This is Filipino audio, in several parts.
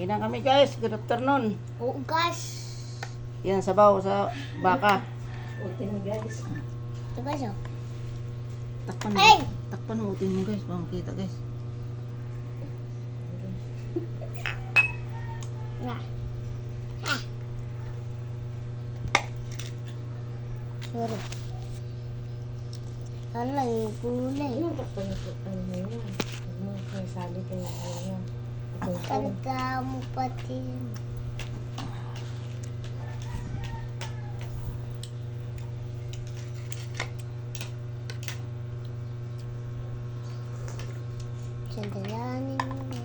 Kain na kami guys. Good afternoon. Oo, guys. Yan, sabaw sa baka. Utin mo guys. Ito guys, oh. Takpan mo. Ay! Takpan mo utin mo guys. Baka makita guys. Na. Ah. Sorry. Ano lang yung kulay. Ano ba pa ano mo yan? Ano kaya sabi ko yung ano yan? Kanta mo pati. Sandalanin mo.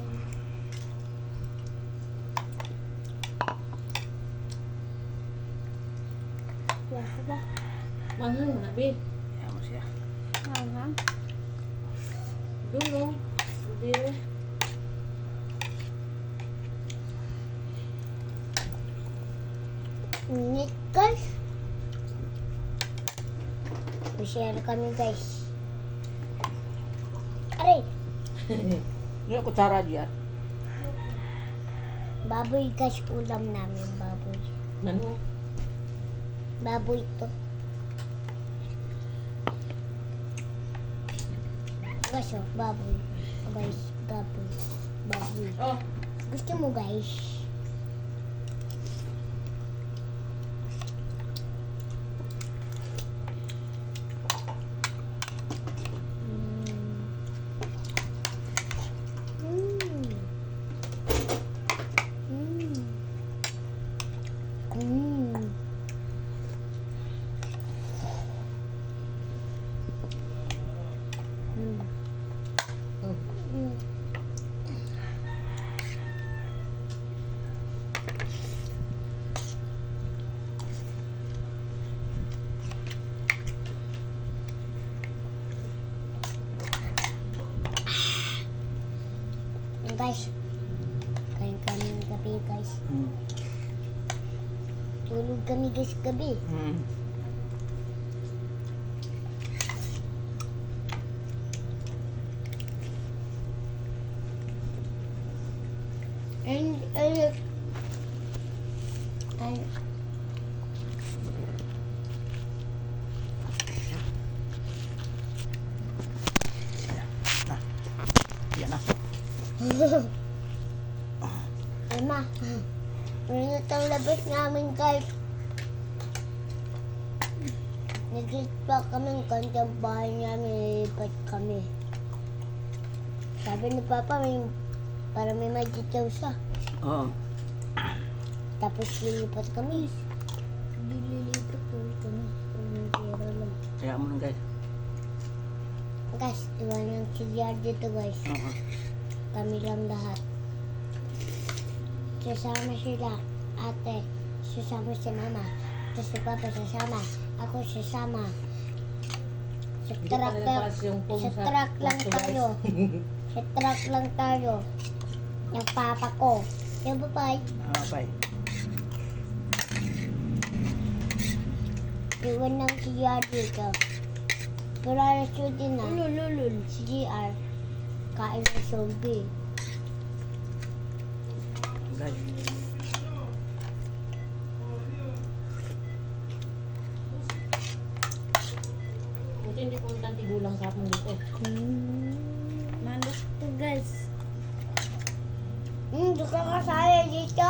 Wala ba? Manghang na, babe. Yan mo siya. Aha. Dulo. Dulo. Init guys. Share kami guys. Aray! Yung kutsara diyan. Baboy guys, ulam namin baboy. Ano? Baboy to. Guys, oh, baboy. Guys, baboy. Baboy. Oh. Gusto mo guys? Mm. Mm. Mm. Mm. Oh. Mm. Yan, guys, kain kami ng gabi guys. Tulog kami guys gabi. And ay Yan na. Ama, mainit ang labas namin guys. Nag-gate pa kami ng kanyang bahay namin, lipat kami. Sabi ni Papa, para may magic daw siya. Oo. Tapos lilipat kami. Hindi lilipat kami. Walang pera lang. Kaya mo lang guys. Guys, iwan ng CR dito guys. Oo. Kami lang lahat. Sasama sila, ate. Sasama si mama. Tapos si Papa sasama. Ako sasama. Sa Hindi truck pa lang, nalapas yung pong sa sa truck lang plato, guys. tayo. Sa truck lang tayo. Yung papa ko. Yung babay. Bye. Iwan ng CR dito. Pero alas yun din na. Si GR. Kain ng zombie. Guys. Buti hindi pumunta ang tigulang kapon dito eh. Malas to guys. Doon ka kasaya dito.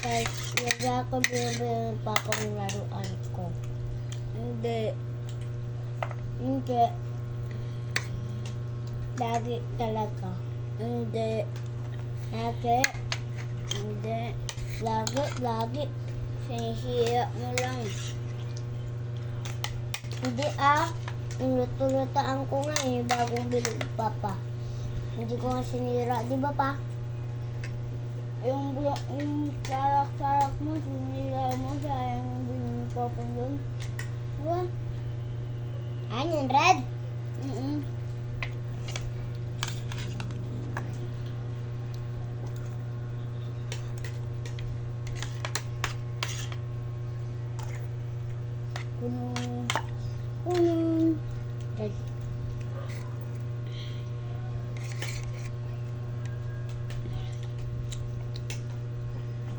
Guys, wala ko binibili pa akong laruan ko. Hindi. Hindi. Lagi talaga. Hindi. Lagi. Hindi. Lagi. Sinisira mo lang. Hindi Luto-lutaan ko nga eh, bagong bilog papa. Hindi ko nga sinira, di ba pa? Yung sarak-sarak mo, sinira mo, sayang yung bilog papa doon. Diba? Ano, red? Kunin. Kunin. Guys,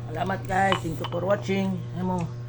Salamat guys. Thank you for watching. Ano mo?